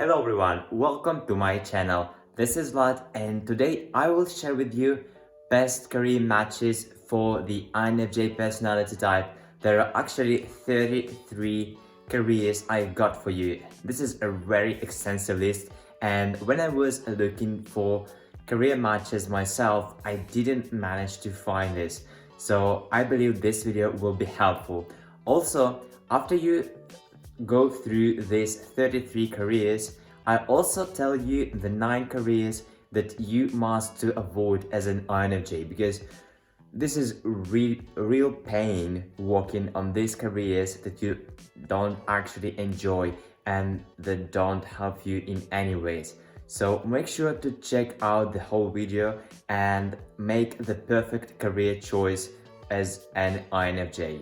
Hello everyone, welcome to my channel. This is Vlad and today I will share with you best career matches for the INFJ personality type. There are actually 33 careers I got for you. This is a very extensive list, and when I was looking for career matches myself, I didn't manage to find this. So I believe this video will be helpful. Also, after you go through these 33 careers, I also tell you the 9 careers that you must to avoid as an INFJ, because this is real pain working on these careers that you don't actually enjoy and that don't help you in any ways. So make sure to check out the whole video and make the perfect career choice as an INFJ.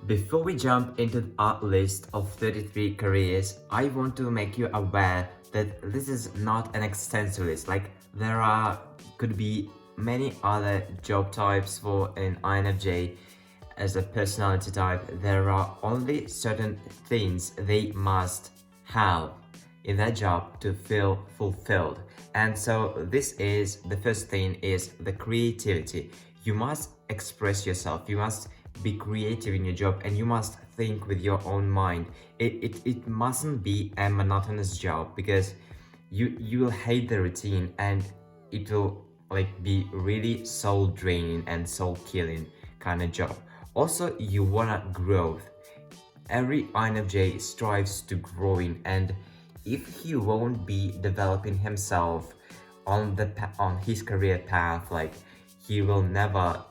Before we jump into our list of 33 careers, I want to make you aware that this is not an extensive list. Like, could be many other job types for an INFJ as a personality type. There are only certain things they must have in their job to feel fulfilled. And so the first thing is the creativity. You must express yourself. You must be creative in your job, and you must think with your own mind. It mustn't be a monotonous job, because you will hate the routine and it will be really soul draining and soul killing kind of job. Also, you wanna growth. Every INFJ strives to growing, and if he won't be developing himself on his career path, he will never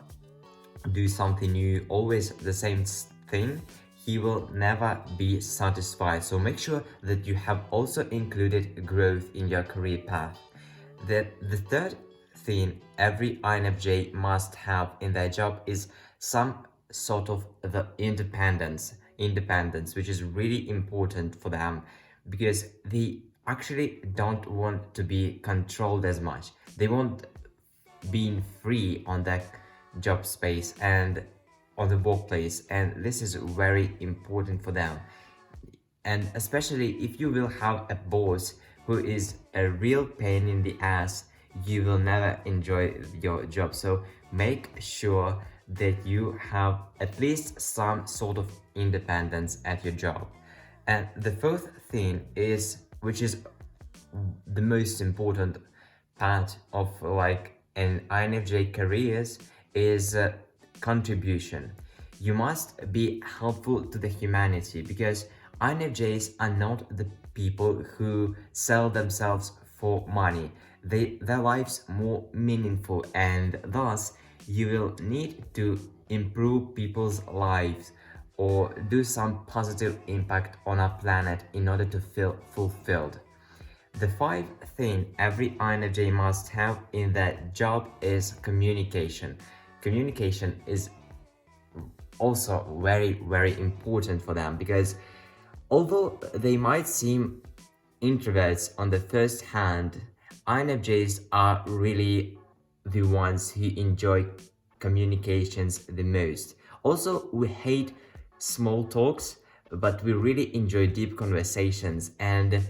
do something new, always the same thing, he will never be satisfied. So make sure that you have also included growth in your career path. The third thing every INFJ must have in their job is some sort of the independence, which is really important for them, because they actually don't want to be controlled as much. They want being free on that job space and on the workplace, and this is very important for them. And especially if you will have a boss who is a real pain in the ass, you will never enjoy your job. So make sure that you have at least some sort of independence at your job. And the fourth thing is, which is the most important part of an INFJ careers, is contribution. You must be helpful to the humanity, because INFJs are not the people who sell themselves for money. Their lives more meaningful, and thus you will need to improve people's lives or do some positive impact on our planet in order to feel fulfilled. The fifth thing every INFJ must have in their job is communication. Communication is also very important for them, because although they might seem introverts on the first hand, INFJs are really the ones who enjoy communications the most. Also, we hate small talks, but we really enjoy deep conversations. And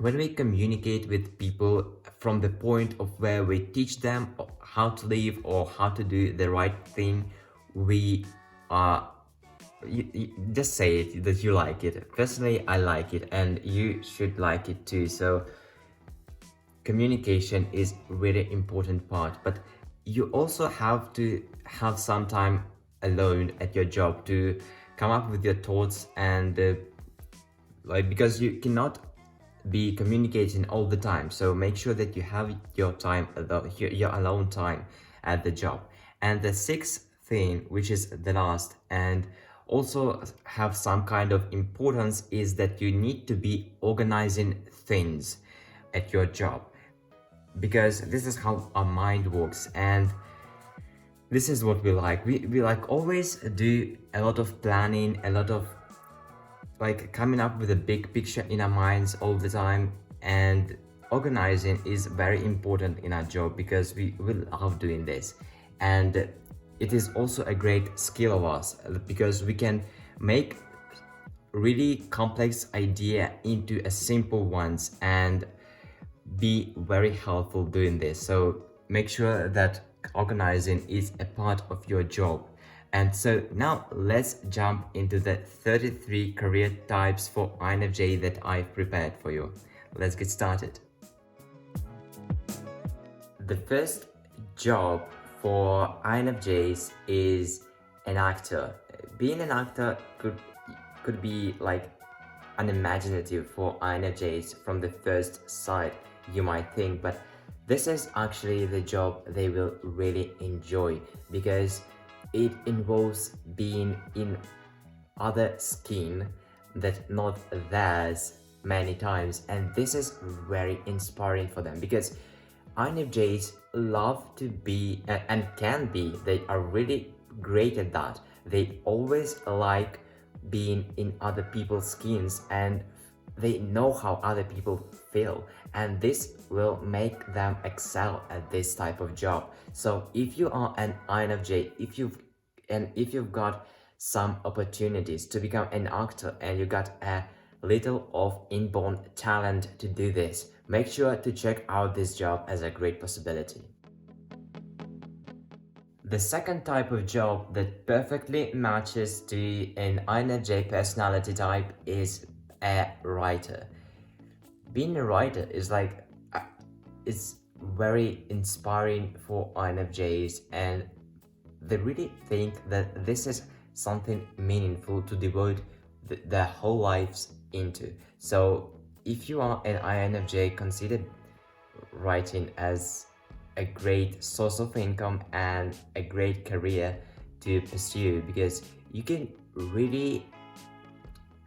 when we communicate with people from the point of where we teach them how to live or how to do the right thing, we you just say it that you like it. Personally, I like it, and you should like it too. So communication is really important part, but you also have to have some time alone at your job to come up with your thoughts, and because you cannot be communicating all the time. So make sure that you have your time, your alone time at the job. And the sixth thing, which is the last and also have some kind of importance, is that you need to be organizing things at your job, because this is how our mind works, and this is what we like. We always do a lot of planning, a lot of coming up with a big picture in our minds all the time, and organizing is very important in our job because we love doing this. And it is also a great skill of us, because we can make really complex idea into a simple ones and be very helpful doing this. So make sure that organizing is a part of your job. And so now let's jump into the 33 career types for INFJ that I've prepared for you. Let's get started. The first job for INFJs is an actor. Being an actor could be like unimaginative for INFJs from the first sight, you might think, but this is actually the job they will really enjoy because it involves being in other skin that not theirs many times, and this is very inspiring for them because INFJs love to be and can be, they are really great at that. They always like being in other people's skins and they know how other people feel, and this will make them excel at this type of job. So if you are an INFJ, if you've got some opportunities to become an actor and you got a little of inborn talent to do this, make sure to check out this job as a great possibility. The second type of job that perfectly matches to an INFJ personality type is a writer. Being a writer is it's very inspiring for INFJs, and they really think that this is something meaningful to devote their whole lives into. So if you are an INFJ, consider writing as a great source of income and a great career to pursue because you can really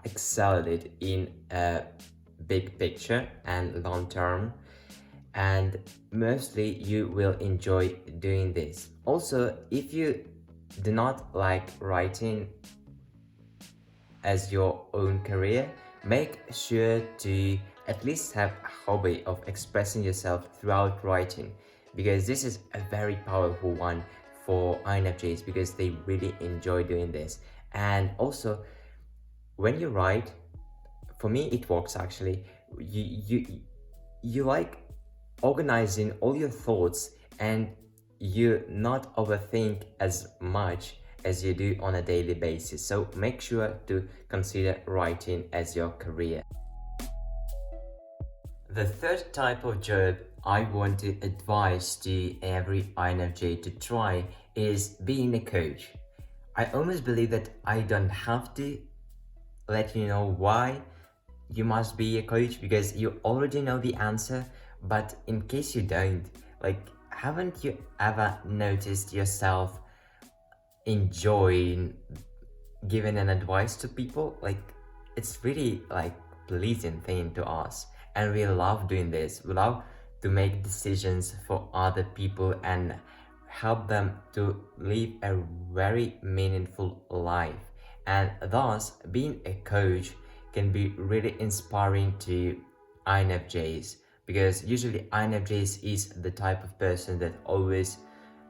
excel at it in a big picture and long term, and mostly you will enjoy doing this. Also, if you do not like writing as your own career, make sure to at least have a hobby of expressing yourself throughout writing, because this is a very powerful one for INFJs because they really enjoy doing this. And also, when you write, for me it works actually, you like organizing all your thoughts and you not overthink as much as you do on a daily basis. So make sure to consider writing as your career. The third type of job I want to advise to every INFJ to try is being a coach. I almost believe that I don't have to let you know why you must be a coach because you already know the answer, but in case you don't, haven't you ever noticed yourself enjoying giving an advice to people? It's really pleasing thing to us, and we love doing this. We love to make decisions for other people and help them to live a very meaningful life. And thus, being a coach can be really inspiring to INFJs because usually INFJs is the type of person that always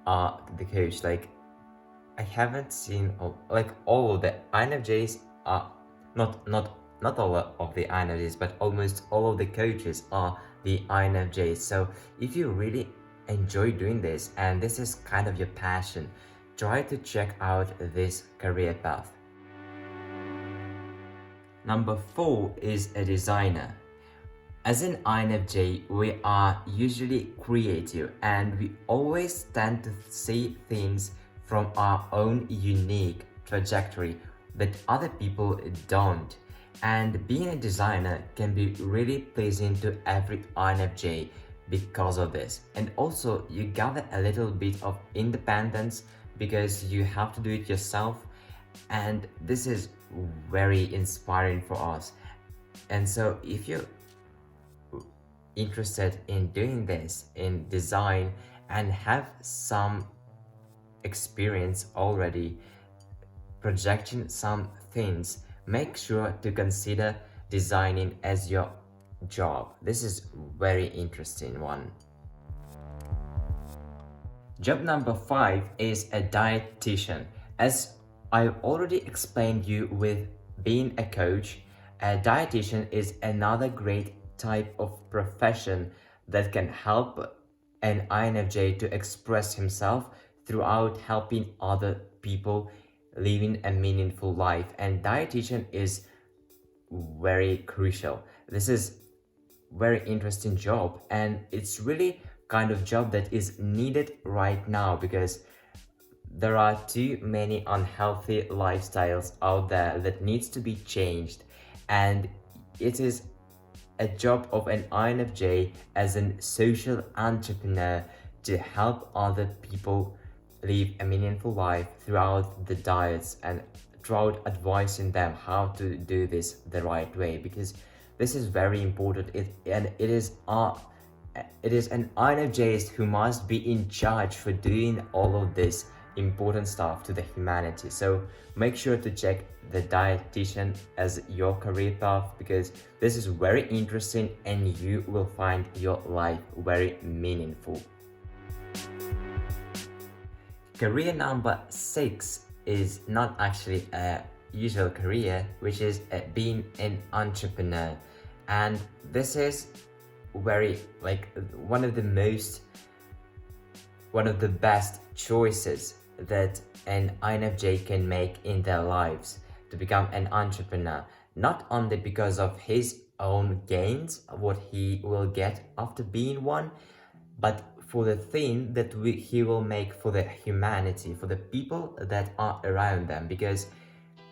are the coach. I haven't seen all of the INFJs are not all of the INFJs, but almost all of the coaches are the INFJs. So if you really enjoy doing this and this is kind of your passion, try to check out this career path. Number 4 is a designer. As an INFJ, we are usually creative and we always tend to see things from our own unique trajectory that other people don't. And being a designer can be really pleasing to every INFJ because of this. And also, you gather a little bit of independence because you have to do it yourself, and this is very inspiring for us. And so if you're interested in doing this in design and have some experience already projecting some things, make sure to consider designing as your job. This is very interesting one. Job number 5 is a dietitian. As I already explained you with being a coach, a dietitian is another great type of profession that can help an INFJ to express himself throughout helping other people living a meaningful life. And dietitian is very crucial. This is very interesting job, and it's really kind of job that is needed right now because there are too many unhealthy lifestyles out there that needs to be changed, and it is a job of an INFJ as a social entrepreneur to help other people live a meaningful life throughout the diets and throughout advising them how to do this the right way, because this is very important. It is an INFJ who must be in charge for doing all of this important stuff to the humanity. So make sure to check the dietitian as your career path, because this is very interesting and you will find your life very meaningful. Career number 6 is not actually a usual career, which is being an entrepreneur. And this is very like one of the best choices that an INFJ can make in their lives, to become an entrepreneur, not only because of his own gains, what he will get after being one, but for the thing that he will make for the humanity, for the people that are around them, because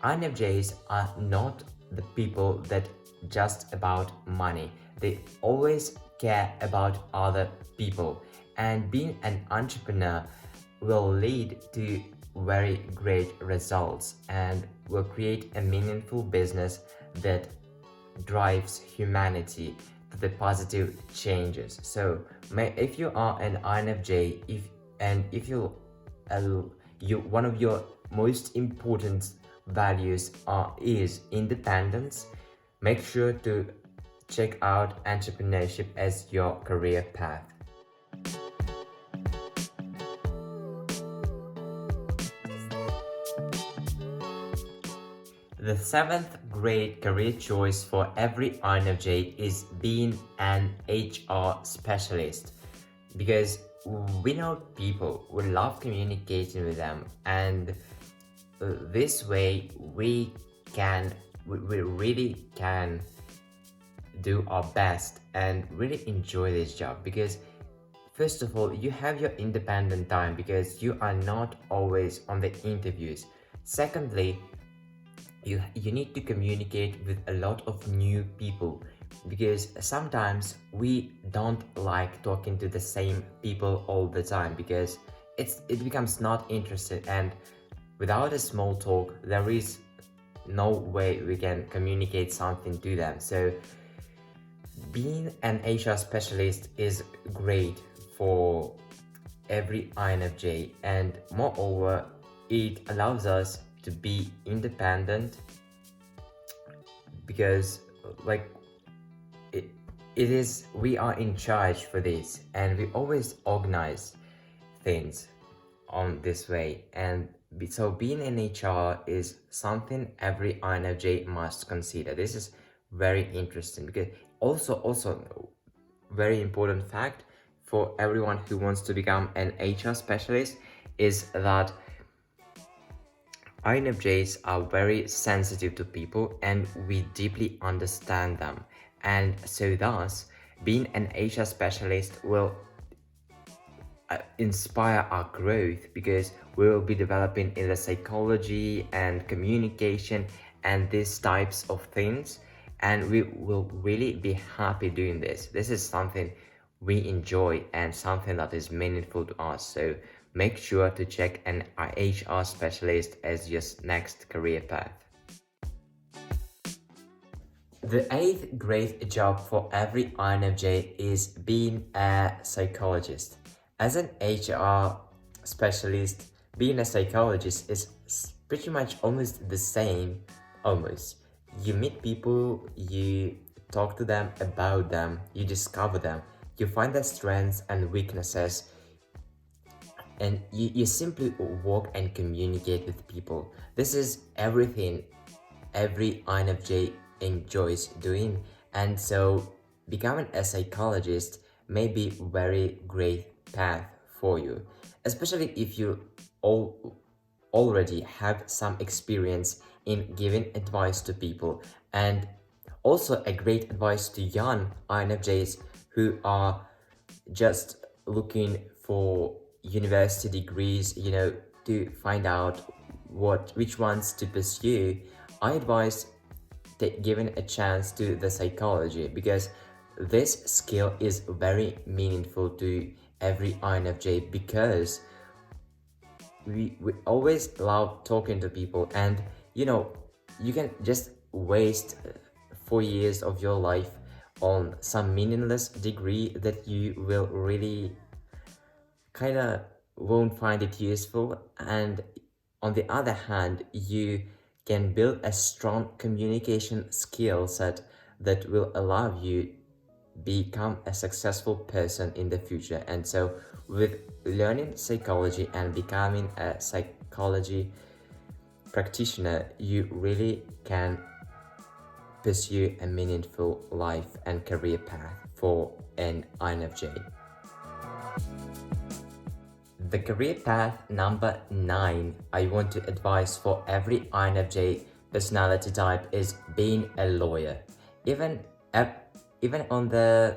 INFJs are not the people that just about money. They always care about other people, and being an entrepreneur will lead to very great results and will create a meaningful business that drives humanity to the positive changes. So if you are an INFJ, if you one of your most important values is independence, make sure to check out entrepreneurship as your career path. The 7th great career choice for every INFJ is being an HR specialist, because we know people, we love communicating with them, and this way we really can do our best and really enjoy this job, because first of all, you have your independent time because you are not always on the interviews. Secondly, you need to communicate with a lot of new people, because sometimes we don't like talking to the same people all the time, because it becomes not interesting, and without a small talk there is no way we can communicate something to them. So being an HR specialist is great for every INFJ, and moreover it allows us to be independent, because we are in charge for this, and we always organize things on this way. And so being in HR is something every INFJ must consider. This is very interesting, because also very important fact for everyone who wants to become an HR specialist is that INFJs are very sensitive to people, and we deeply understand them, and so thus being an HR specialist will inspire our growth, because we will be developing in the psychology and communication and these types of things, and we will really be happy doing this. This is something we enjoy and something that is meaningful to us. So make sure to check an HR specialist as your next career path. The 8th great job for every INFJ is being a psychologist. As an HR specialist, being a psychologist is pretty much almost the same, almost. You meet people, you talk to them about them, you discover them, you find their strengths and weaknesses, and you simply work and communicate with people. This is everything every INFJ enjoys doing, and so becoming a psychologist may be very great path for you, especially if you all already have some experience in giving advice to people, and also a great advice to young INFJs who are just looking for university degrees, to find out which ones to pursue. I advise giving a chance to the psychology, because this skill is very meaningful to every INFJ, because we always love talking to people, and you can just waste 4 years of your life on some meaningless degree that you will really kind of won't find it useful. And on the other hand, you can build a strong communication skill set that will allow you become a successful person in the future. And so with learning psychology and becoming a psychology practitioner, you really can pursue a meaningful life and career path for an INFJ. The career path number 9 I want to advise for every INFJ personality type is being a lawyer. Even on the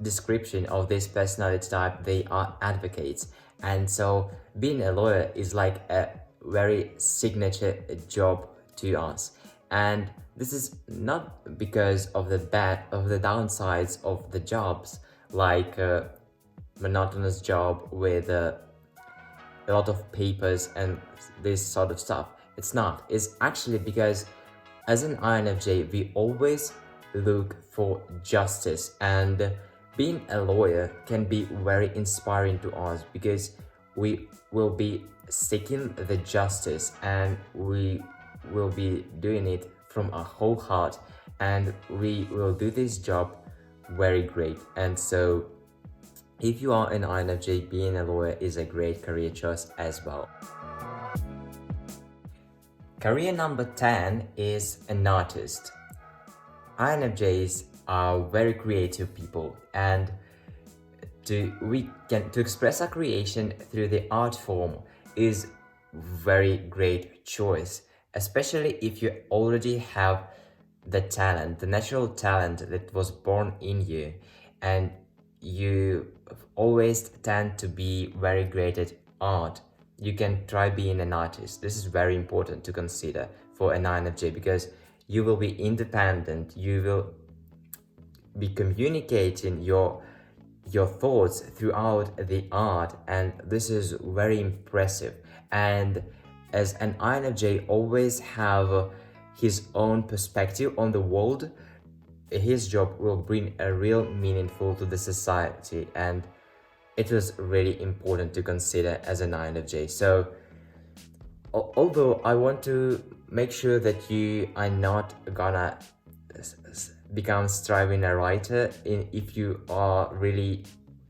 description of this personality type, they are advocates, and so being a lawyer is like a very signature job to us. And this is not because of the downsides of the jobs, like a monotonous job with a lot of papers and this sort of stuff. It's not. It's actually because as an INFJ, we always look for justice, and being a lawyer can be very inspiring to us, because we will be seeking the justice and we will be doing it from our whole heart, and we will do this job very great. And so if you are an INFJ, being a lawyer is a great career choice as well. Career number 10 is an artist. INFJs are very creative people, and to express our creation through the art form is very great choice, especially if you already have the talent, the natural talent that was born in you, and you always tend to be very great at art. You can try being an artist. This is very important to consider for an INFJ, because you will be independent, you will be communicating your thoughts throughout the art, and this is very impressive. And as an INFJ always have his own perspective on the world, his job will bring a real meaningful to the society, and it was really important to consider as an INFJ. So although I want to make sure that you are not gonna become striving a writer if you are really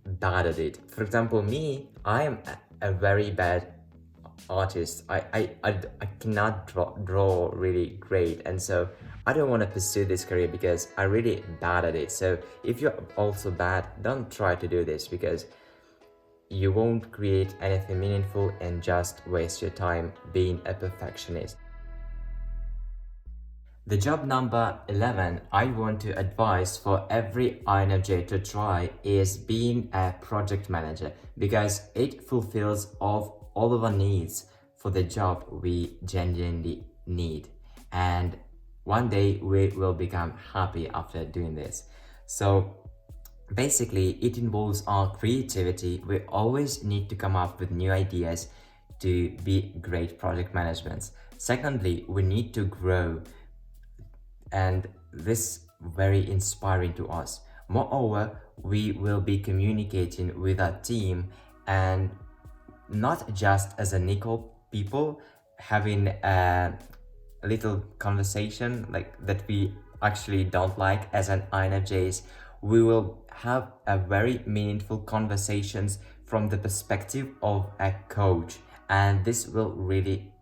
bad at it. For example, me, I am a very bad artist. I cannot draw really great, and so I don't want to pursue this career because I'm really bad at it. So if you're also bad, don't try to do this, because you won't create anything meaningful and just waste your time being a perfectionist. The job number 11 I want to advise for every INFJ to try is being a project manager, because it fulfills all of our needs for the job we genuinely need, and one day we will become happy after doing this. So basically it involves our creativity. We always need to come up with new ideas to be great project management. Secondly, we need to grow, and this very inspiring to us. Moreover, we will be communicating with our team, and not just as an equal people having a little conversation like that we actually don't like as an INFJs. We will have a very meaningful conversations from the perspective of a coach, and this will really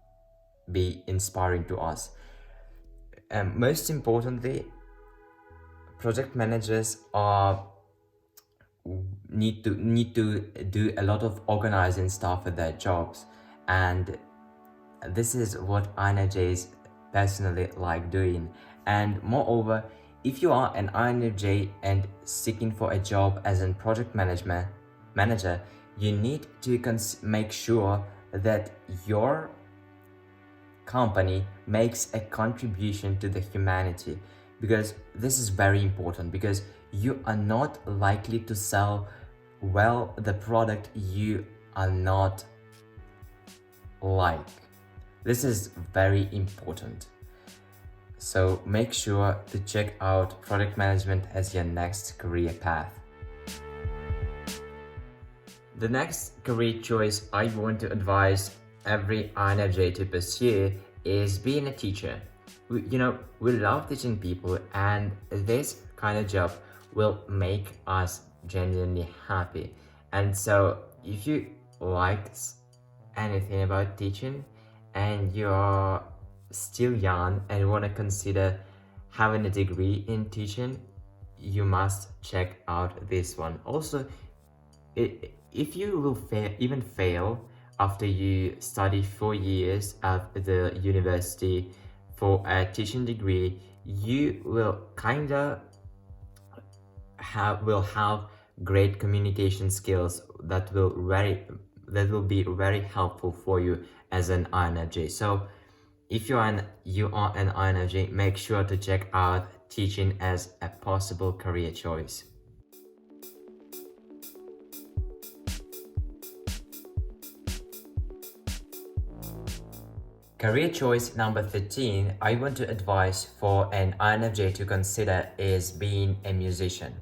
be inspiring to us. Most importantly, project managers are need to do a lot of organizing stuff for their jobs, and this is what INFJs personally like doing. And moreover, if you are an INFJ and seeking for a job as a project management manager, you need to make sure that your company makes a contribution to the humanity, because this is very important, because you are not likely to sell well the product you are not like. This is very important. So make sure to check out product management as your next career path. The next career choice I want to advise every INFJ to pursue is being a teacher. We love teaching people, and this kind of job will make us genuinely happy. And so if you like anything about teaching and you're still young and want to consider having a degree in teaching, you must check out this one. Also, if you will even fail after you study 4 years at the university for a teaching degree, you will have great communication skills that will be very helpful for you as an INFJ. So if you are an INFJ, make sure to check out teaching as a possible career choice. Career choice number 13 I want to advise for an INFJ to consider is being a musician.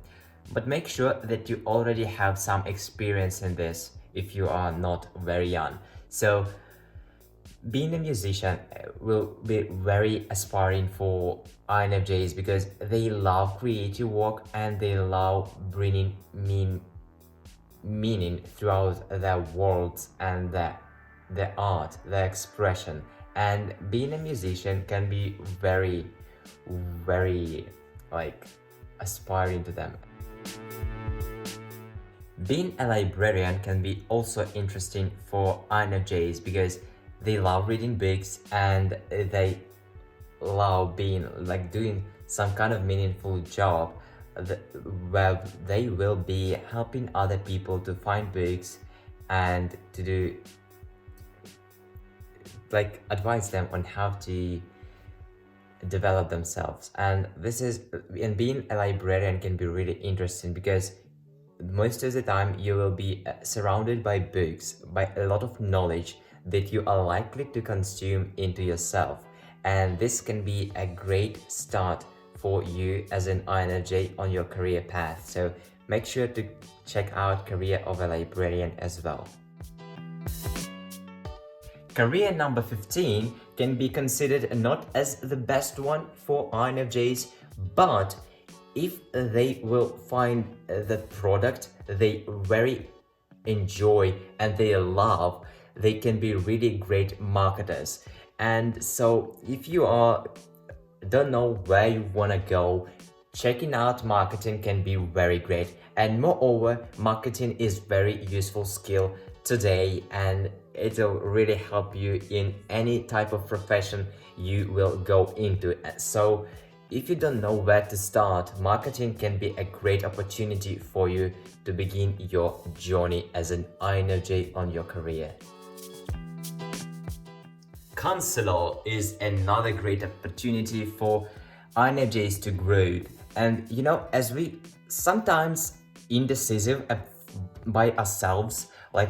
But make sure that you already have some experience in this if you are not very young. So being a musician will be very aspiring for INFJs, because they love creative work and they love bringing meaning throughout their worlds and their art, their expression. And being a musician can be very, very aspiring to them. Being a librarian can be also interesting for INFJs, because they love reading books and they love doing some kind of meaningful job where they will be helping other people to find books and to do advise them on how to develop themselves. And being a librarian can be really interesting, because most of the time you will be surrounded by books, by a lot of knowledge that you are likely to consume into yourself. And this can be a great start for you as an INFJ on your career path. So make sure to check out career of a librarian as well. Career number 15 can be considered not as the best one for INFJs, but if they will find the product they very enjoy and they love, they can be really great marketers. And so if you don't know where you want to go, checking out marketing can be very great. And moreover, marketing is very useful skill today, and it'll really help you in any type of profession you will go into. So if you don't know where to start, marketing can be a great opportunity for you to begin your journey as an INFJ on your career. Counselor is another great opportunity for INFJs to grow. And as we sometimes indecisive by ourselves,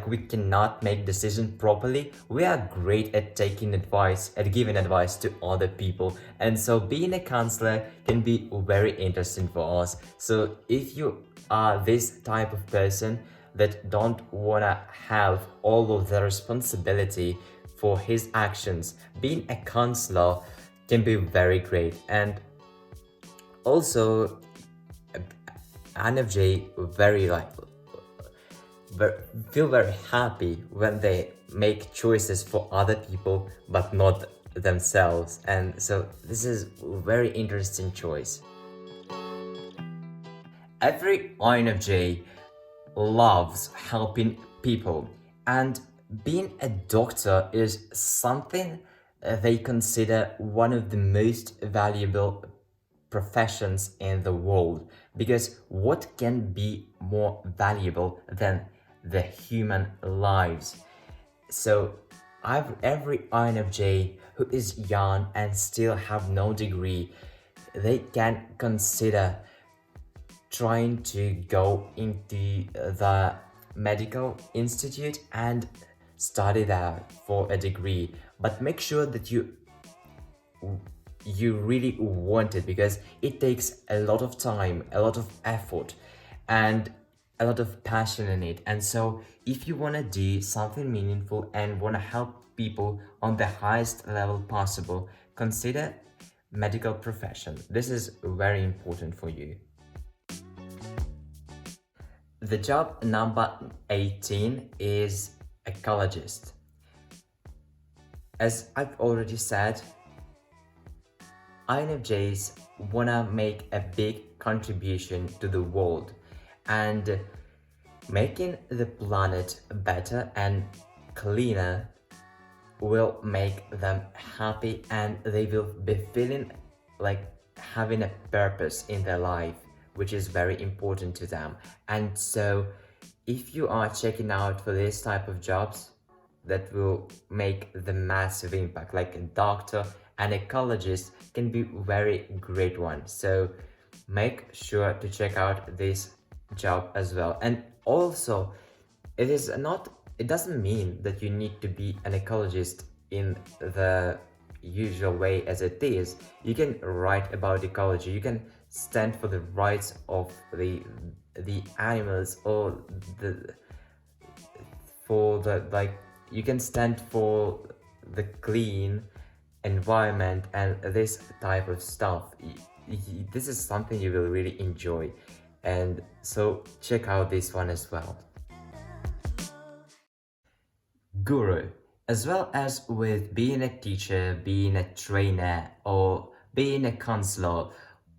we cannot make decisions properly, we are great at taking advice, at giving advice to other people. And so being a counselor can be very interesting for us. So if you are this type of person that don't want to have all of the responsibility for his actions, being a counselor can be very great. And also INFJ feel very happy when they make choices for other people but not themselves. And so this is a very interesting choice. Every INFJ loves helping people, and being a doctor is something they consider one of the most valuable professions in the world, because what can be more valuable than the human lives? So every INFJ who is young and still have no degree, they can consider trying to go into the medical institute and study there for a degree, but make sure that you really want it, because it takes a lot of time, a lot of effort, and a lot of passion in it. And so if you want to do something meaningful and want to help people on the highest level possible, consider medical profession. This is very important for you. The job number 18 is Ecologist. As I've already said, INFJs wanna make a big contribution to the world, and making the planet better and cleaner will make them happy, and they will be feeling like having a purpose in their life, which is very important to them. And so if you are checking out for this type of jobs that will make the massive impact, like a doctor and ecologist can be very great one. So make sure to check out this job as well. And also, it doesn't mean that you need to be an ecologist in the usual way as it is. You can write about ecology, you can stand for the rights of the animals, or you can stand for the clean environment and this type of stuff. This is something you will really enjoy, and so check out this one as well. Guru. As well as with being a teacher, being a trainer, or being a counselor,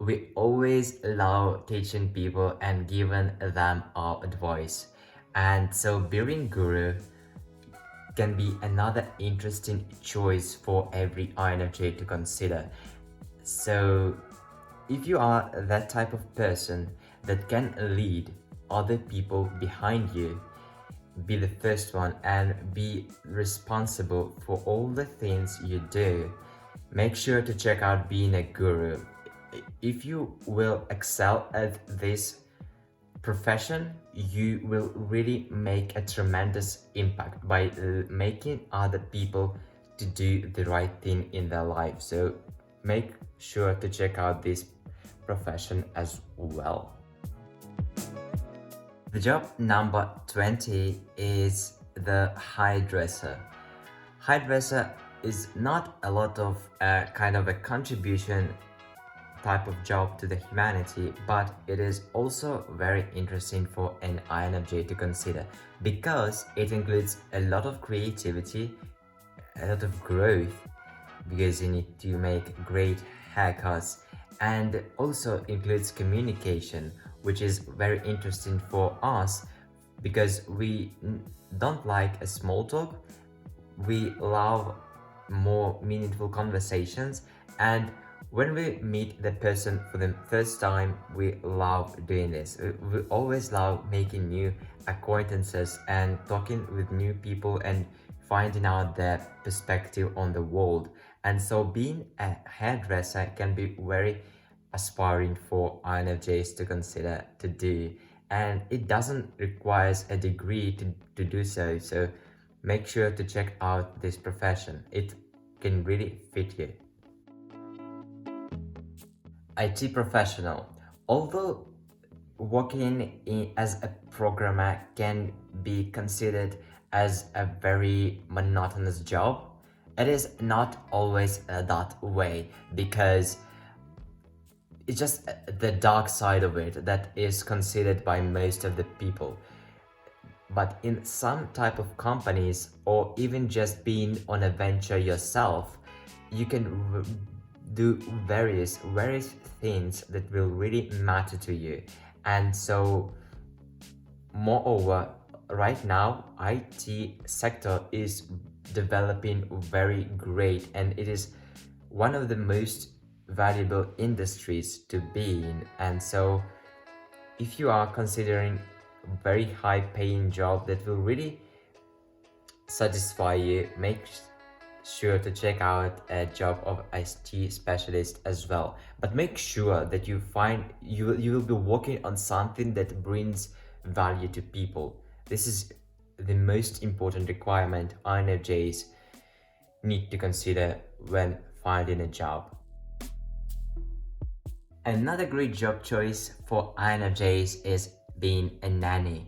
we always love teaching people and giving them our advice. And so being guru can be another interesting choice for every INFJ to consider. So if you are that type of person that can lead other people behind you, be the first one and be responsible for all the things you do, make sure to check out being a guru. If you will excel at this profession, you will really make a tremendous impact by making other people to do the right thing in their life. So make sure to check out this profession as well. The job number 20 is the hairdresser. Hairdresser is not a lot of kind of a contribution type of job to the humanity, but it is also very interesting for an INFJ to consider, because it includes a lot of creativity, a lot of growth, because you need to make great haircuts, and also includes communication, which is very interesting for us because we don't like a small talk. We love more meaningful conversations, and when we meet the person for the first time, we love doing this. We always love making new acquaintances and talking with new people and finding out their perspective on the world. And so being a hairdresser can be very aspiring for INFJs to consider to do, and it doesn't require a degree to do so. So make sure to check out this profession. It can really fit you. IT professional. Although working as a programmer can be considered as a very monotonous job, it is not always that way, because it's just the dark side of it that is considered by most of the people. But in some type of companies, or even just being on a venture yourself, you can do various things that will really matter to you. And so moreover, right now IT sector is developing very great, and it is one of the most valuable industries to be in. And so if you are considering a very high paying job that will really satisfy you, make sure to check out a job of IT specialist as well. But make sure that you will be working on something that brings value to people. This is the most important requirement INFJs need to consider when finding a job. Another great job choice for INFJs is being a nanny.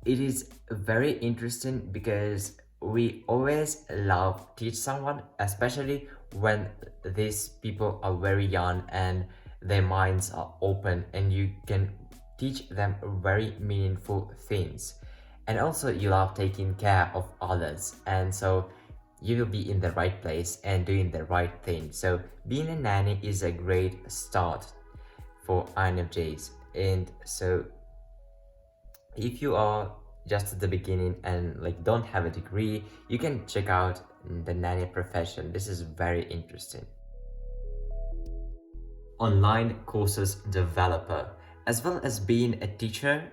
It is very interesting because we always love teach someone, especially when these people are very young and their minds are open, and you can teach them very meaningful things. And also you love taking care of others, and so you will be in the right place and doing the right thing. So being a nanny is a great start for INFJs. And so if you are just at the beginning and like don't have a degree, you can check out the nanny profession. This is very interesting. Online courses developer. As well as being a teacher,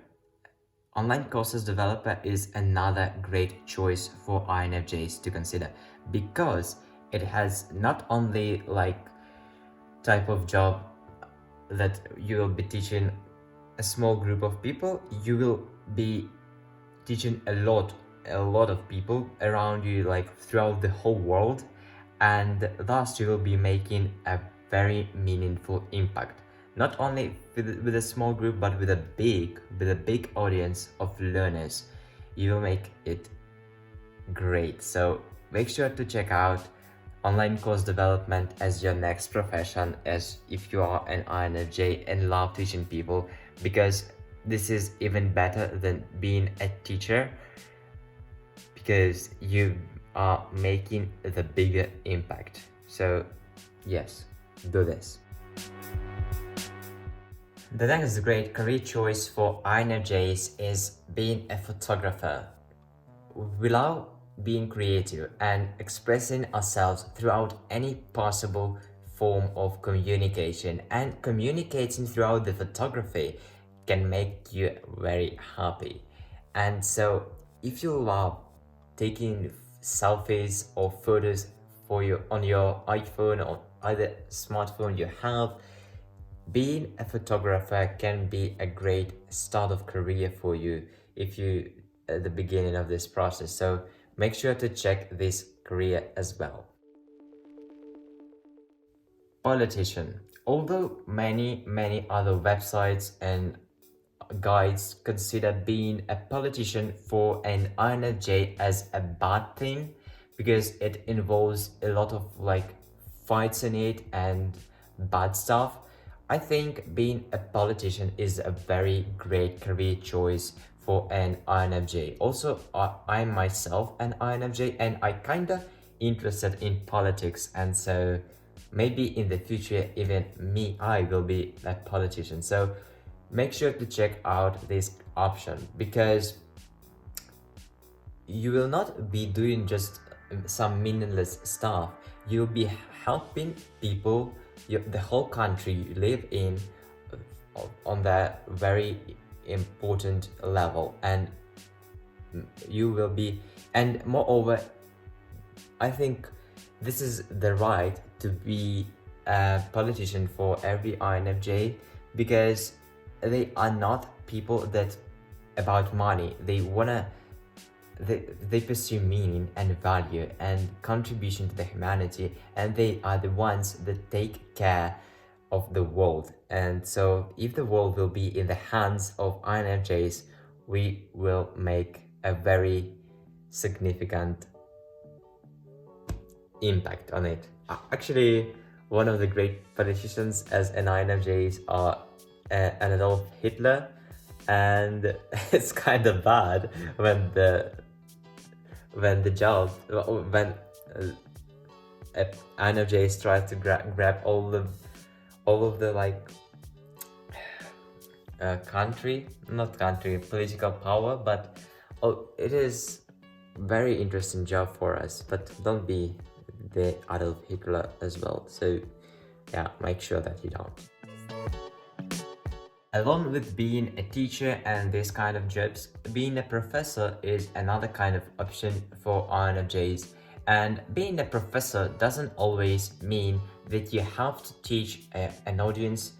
online courses developer is another great choice for INFJs to consider, because it has not only like type of job that you will be teaching a small group of people, you will be teaching a lot of people around you, like throughout the whole world, and thus you will be making a very meaningful impact, not only with a small group but with a big audience of learners. You will make it great. So make sure to check out online course development as your next profession, as if you are an INFJ and love teaching people, because this is even better than being a teacher, because you are making the bigger impact. So yes, do this. The next great career choice for INFJs is being a photographer. We love being creative and expressing ourselves throughout any possible form of communication, and communicating throughout the photography can make you very happy. And so if you love taking selfies or photos for you on your iPhone or other smartphone you have, being a photographer can be a great start of career for you if you at the beginning of this process. So make sure to check this career as well. Politician. Although many other websites and guides consider being a politician for an INFJ as a bad thing, because it involves a lot of like fights in it and bad stuff, I think being a politician is a very great career choice for an INFJ. Also, I'm myself an INFJ and I kinda interested in politics, and so maybe in the future even I will be a politician. So make sure to check out this option, because you will not be doing just some meaningless stuff. You'll be helping people, the whole country you live in, on that very important level, and you will be, and moreover, I think this is the right to be a politician for every INFJ, because they are not people that about money. They pursue meaning and value and contribution to the humanity, and they are the ones that take care of the world. And so if the world will be in the hands of INFJs, we will make a very significant impact on it. Actually, one of the great politicians as an INFJs are an Adolf Hitler, and it's kind of bad when the INFJs try to grab all of the like political power, but it is very interesting job for us. But don't be the Adolf Hitler as well. So yeah, make sure that you don't. Along with being a teacher and this kind of jobs, being a professor is another kind of option for INFJs. And being a professor doesn't always mean that you have to teach an audience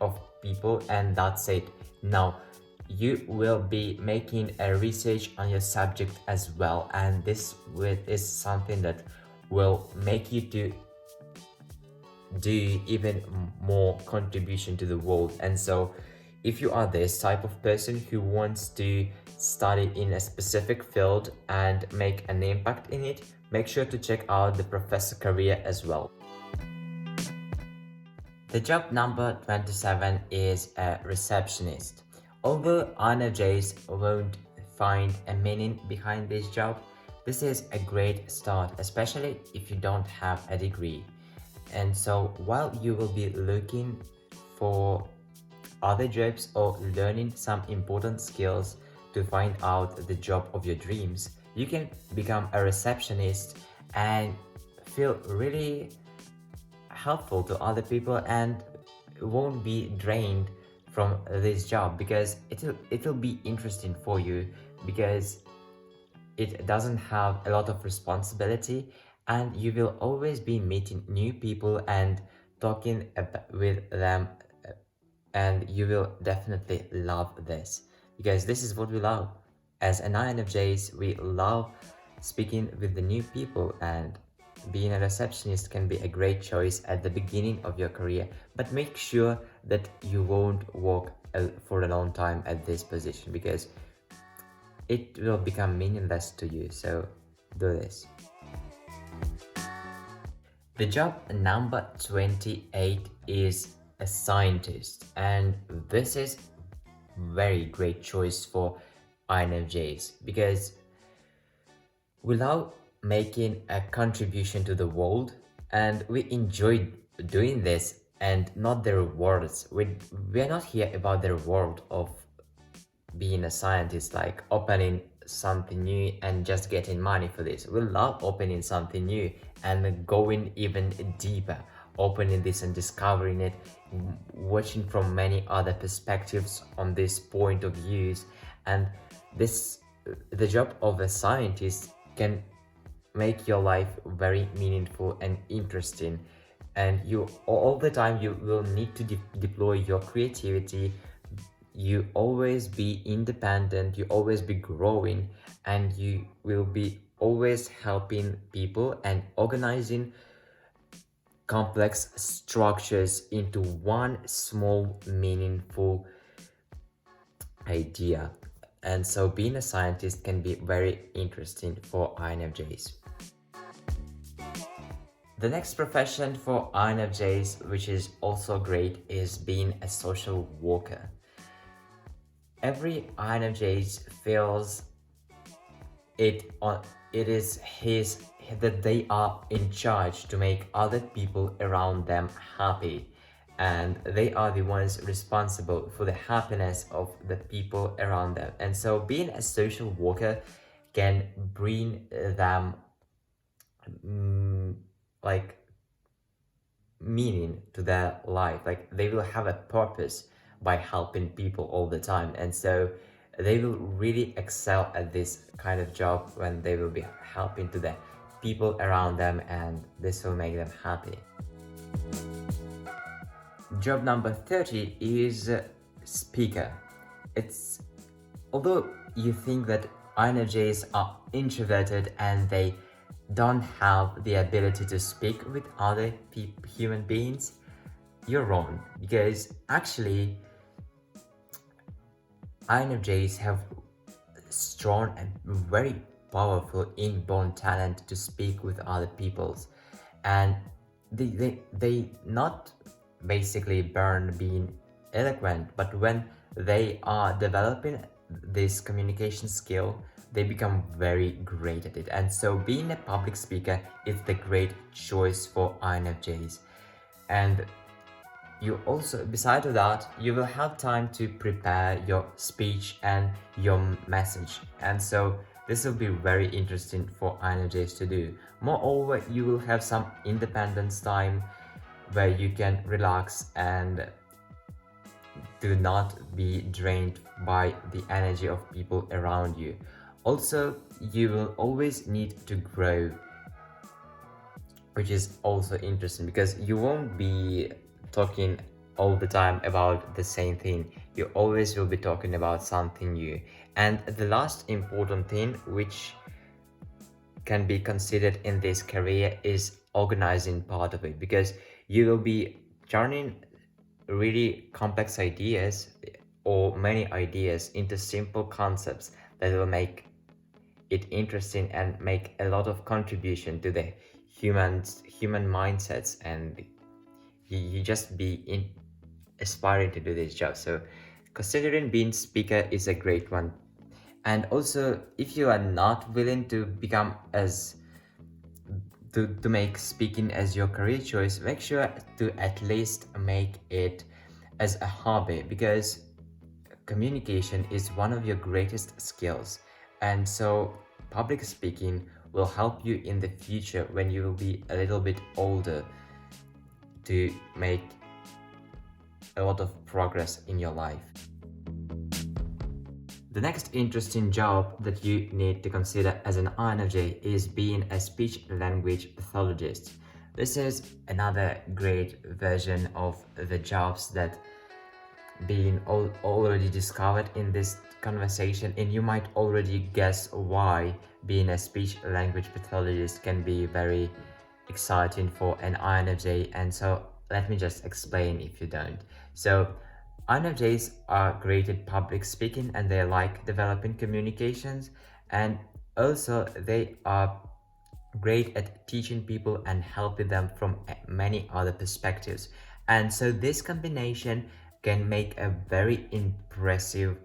of people and that's it. Now, you will be making a research on your subject as well, and this is something that will make you to do even more contribution to the world. And so if you are this type of person who wants to study in a specific field and make an impact in it, make sure to check out the professor career as well. The job number 27 is a receptionist. Although INFJs won't find a meaning behind this job, this is a great start, especially if you don't have a degree. And so while you will be looking for other jobs or learning some important skills to find out the job of your dreams, you can become a receptionist and feel really helpful to other people and won't be drained from this job, because it'll be interesting for you, because it doesn't have a lot of responsibility and you will always be meeting new people and talking with them, and you will definitely love this, because this is what we love. As an INFJs, we love speaking with the new people, and being a receptionist can be a great choice at the beginning of your career, but make sure that you won't work for a long time at this position, because it will become meaningless to you. So do this. The job number 28 is a scientist, and this is very great choice for INFJs, because we love making a contribution to the world and we enjoy doing this, and not the rewards. We're not here about the reward of being a scientist, like opening something new and just getting money for this. We love opening something new and going even deeper, opening this and discovering it, watching from many other perspectives on this point of views. And the job of a scientist can make your life very meaningful and interesting, and you all the time you will need to deploy your creativity. You always be independent, you always be growing, and you will be always helping people and organizing complex structures into one small meaningful idea. And so being a scientist can be very interesting for INFJs. The next profession for INFJs, which is also great, is being a social worker. Every INFJ feels it is his that they are in charge to make other people around them happy, and they are the ones responsible for the happiness of the people around them. And so being a social worker can bring them like meaning to their life. Like they will have a purpose by helping people all the time, and so they will really excel at this kind of job when they will be helping to the people around them, and this will make them happy. Job number 30 is speaker. It's although you think that INFJs are introverted and they don't have the ability to speak with other human beings, you're wrong, because actually INFJs have strong and very powerful inborn talent to speak with other peoples, and they not basically burn being eloquent, but when they are developing this communication skill, they become very great at it. And so being a public speaker is the great choice for INFJs. And you also, beside of that, you will have time to prepare your speech and your message. And so this will be very interesting for INFJs to do. Moreover, you will have some independence time where you can relax and do not be drained by the energy of people around you. Also, you will always need to grow, which is also interesting because you won't be talking all the time about the same thing. You always will be talking about something new. And the last important thing which can be considered in this career is organizing part of it, because you will be turning really complex ideas or many ideas into simple concepts that will make it interesting and make a lot of contribution to the human mindsets, and you just be aspiring to do this job. So considering being speaker is a great one. And also, if you are not willing to become as to make speaking as your career choice, make sure to at least make it as a hobby, because communication is one of your greatest skills. And so public speaking will help you in the future when you will be a little bit older to make a lot of progress in your life. The next interesting job that you need to consider as an INFJ is being a speech language pathologist. This is another great version of the jobs that being already discovered in this conversation, and you might already guess why being a speech language pathologist can be very exciting for an INFJ. And so let me just explain if you don't. So INFJs are great at public speaking and they like developing communications, and also they are great at teaching people and helping them from many other perspectives. And so this combination can make a very impressive,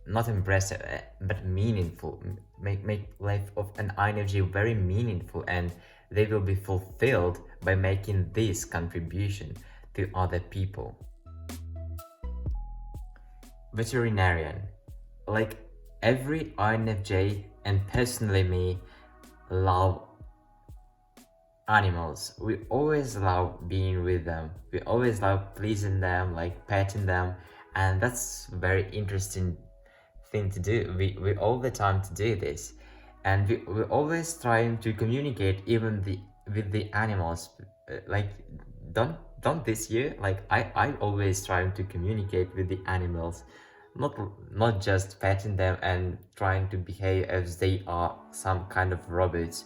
not impressive, but meaningful, make life of an INFJ very meaningful, and they will be fulfilled by making this contribution to other people. Veterinarian. Like every INFJ, and personally me, love animals. We always love being with them. We always love pleasing them, like petting them, and that's very interesting thing to do. We all the time to do this, and we're always trying to communicate even with the animals. Like don't this year, like I always trying to communicate with the animals, not just petting them and trying to behave as they are some kind of robots,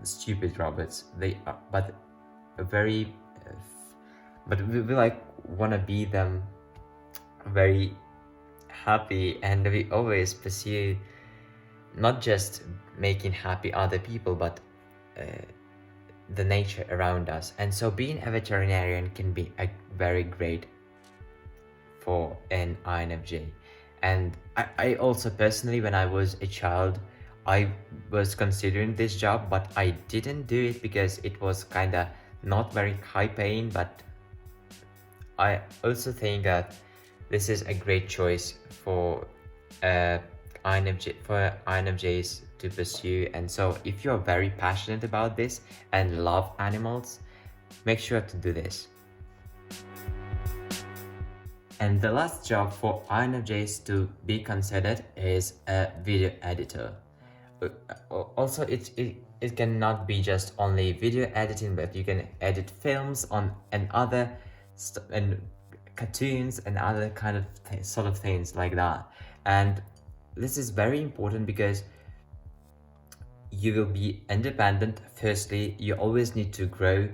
stupid robots. They are, but very, but we like wanna be them very happy, and we always pursue not just making happy other people, but the nature around us. And so being a veterinarian can be a very great for an INFJ. And I also personally, when I was a child, I was considering this job, but I didn't do it because it was kind of not very high paying. But I also think that this is a great choice for INFJs to pursue. And so if you're very passionate about this and love animals, make sure to do this. And the last job for INFJs to be considered is a video editor. Also, it cannot be just only video editing, but you can edit films on and other and cartoons and other kind of sort of things like that. And this is very important because you will be independent. Firstly, you always need to grow,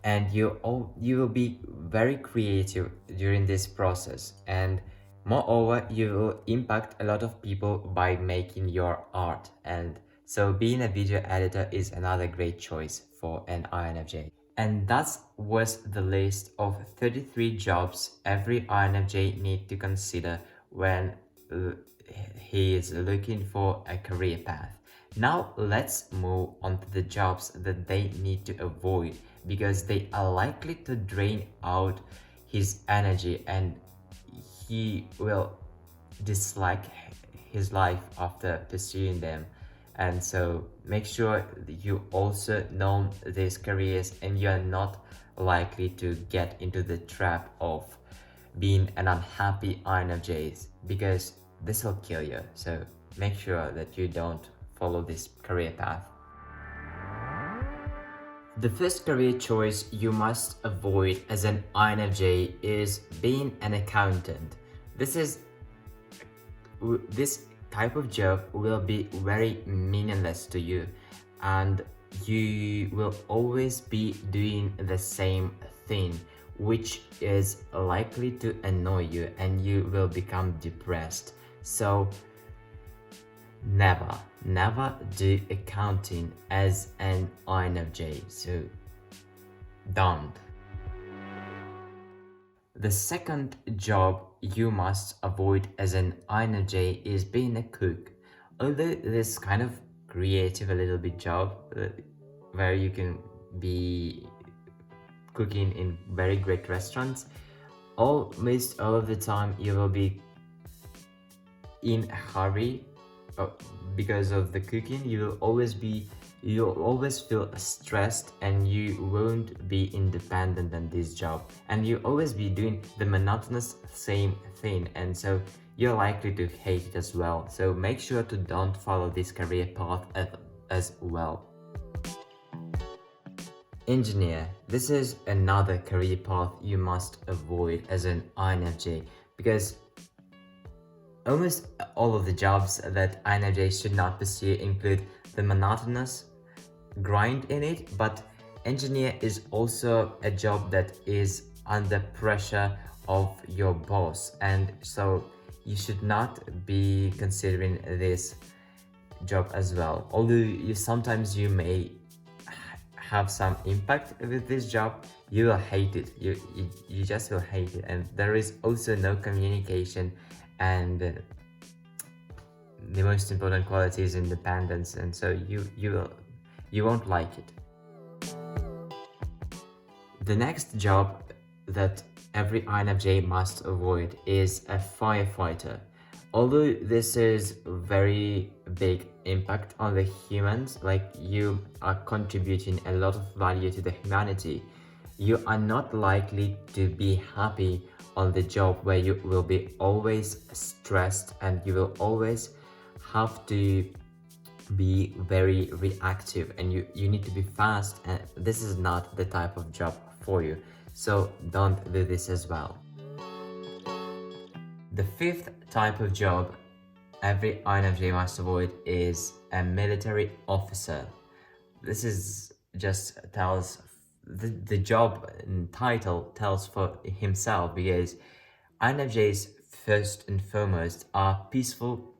and you will be very creative during this process, and moreover you will impact a lot of people by making your art. And so being a video editor is another great choice for an INFJ. And that was the list of 33 jobs every INFJ need to consider when he is looking for a career path. Now let's move on to the jobs that they need to avoid because they are likely to drain out his energy and he will dislike his life after pursuing them. And so make sure that you also know these careers and you are not likely to get into the trap of being an unhappy INFJ because this will kill you. So make sure that you don't follow this career path. The first career choice you must avoid as an INFJ is being an accountant. This type of job will be very meaningless to you and you will always be doing the same thing, which is likely to annoy you and you will become depressed. So never do accounting as an INFJ, so don't. The second job you must avoid as an INFJ is being a cook. Although this kind of creative a little bit job where you can be cooking in very great restaurants, almost all of the time you will be in a hurry because of the cooking. You'll always feel stressed and you won't be independent in this job and you always be doing the monotonous same thing, and so you're likely to hate it as well. So make sure to don't follow this career path as well. Engineer. This is another career path you must avoid as an INFJ because almost all of the jobs that INFJ should not pursue include the monotonous grind in it, but engineer is also a job that is under pressure of your boss, and so you should not be considering this job as well. Although sometimes you may have some impact with this job, you will hate it. You just will hate it, and there is also no communication, and the most important quality is independence, and so you won't like it. The next job that every INFJ must avoid is a firefighter. Although this is very big impact on the humans, like you are contributing a lot of value to the humanity, you are not likely to be happy on the job where you will be always stressed and you will always have to be very reactive and you need to be fast, and this is not the type of job for you, so don't do this as well. The fifth type of job every INFJ must avoid is a military officer. This is just tells the job title tells for himself, because INFJs first and foremost are peaceful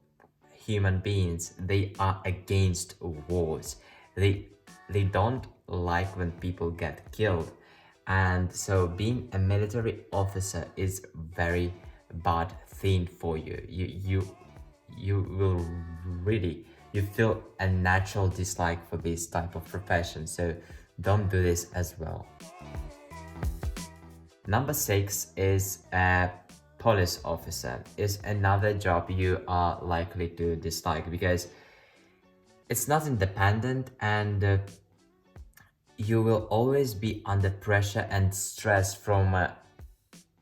human beings. They are against wars. They don't like when people get killed, and so being a military officer is very bad thing for you. You will really feel a natural dislike for this type of profession, so don't do this as well. Number 6 is a police officer. Is another job you are likely to dislike because it's not independent, and you will always be under pressure and stress from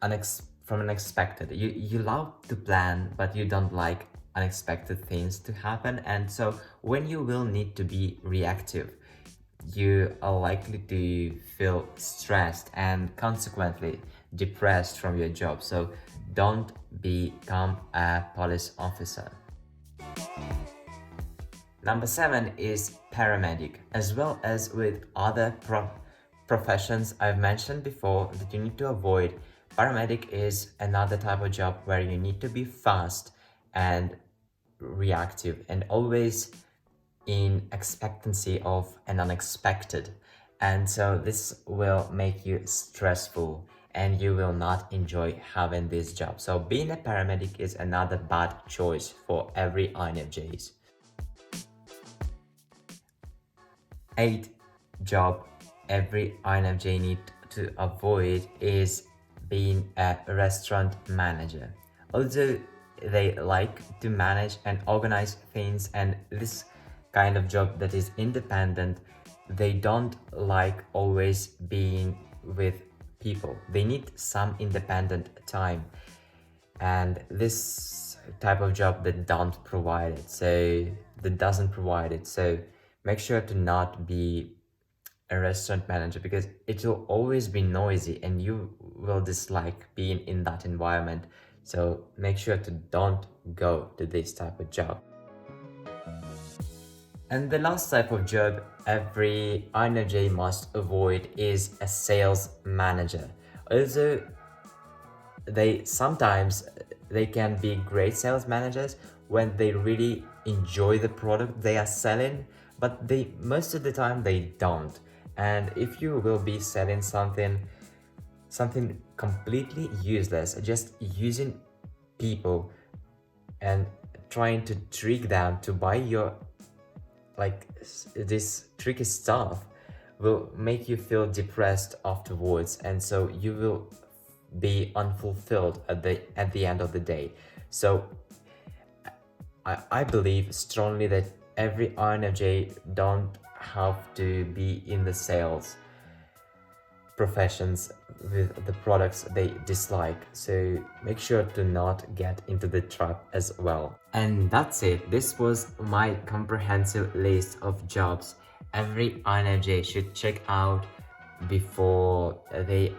unexpected. You love to plan, but you don't like unexpected things to happen, and so when you will need to be reactive, you are likely to feel stressed and consequently depressed from your job. So don't become a police officer. Number 7 is paramedic. As well as with other professions I've mentioned before that you need to avoid, paramedic is another type of job where you need to be fast and reactive and always in expectancy of an unexpected, and so this will make you stressful and you will not enjoy having this job. So being a paramedic is another bad choice for every INFJs. 8th job every INFJ need to avoid is being a restaurant manager. Although they like to manage and organize things, and this kind of job that is independent, they don't like always being with people. They need some independent time, and this type of job that doesn't provide it. So make sure to not be a restaurant manager, because it will always be noisy and you will dislike being in that environment. So make sure to don't go to this type of job. And the last type of job every INFJ must avoid is a sales manager. Also, they can be great sales managers when they really enjoy the product they are selling, but they most of the time they don't. And if you will be selling something completely useless, just using people and trying to trick them to buy your this tricky stuff, will make you feel depressed afterwards, and so you will be unfulfilled at the end of the day. So I believe strongly that every INFJ don't have to be in the sales professions with the products they dislike. So make sure to not get into the trap as well. And that's it. This was my comprehensive list of jobs every INFJ should check out before they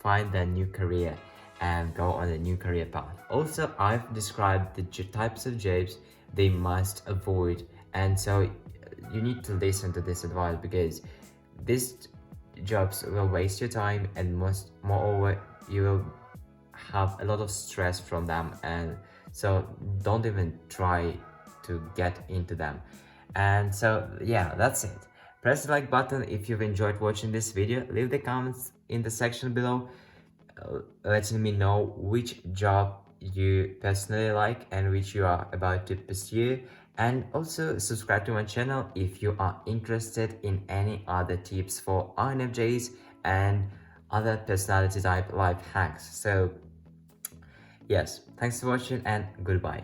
find their new career and go on a new career path. Also, I've described the types of jobs they must avoid, and so you need to listen to this advice, because these jobs will waste your time, and moreover you will have a lot of stress from them, and so don't even try to get into them. And so yeah, that's it. Press the like button if you've enjoyed watching this video. Leave the comments in the section below, letting me know which job you personally like and which you are about to pursue. And also subscribe to my channel if you are interested in any other tips for INFJs and other personality type life hacks. So yes, thanks for watching and goodbye.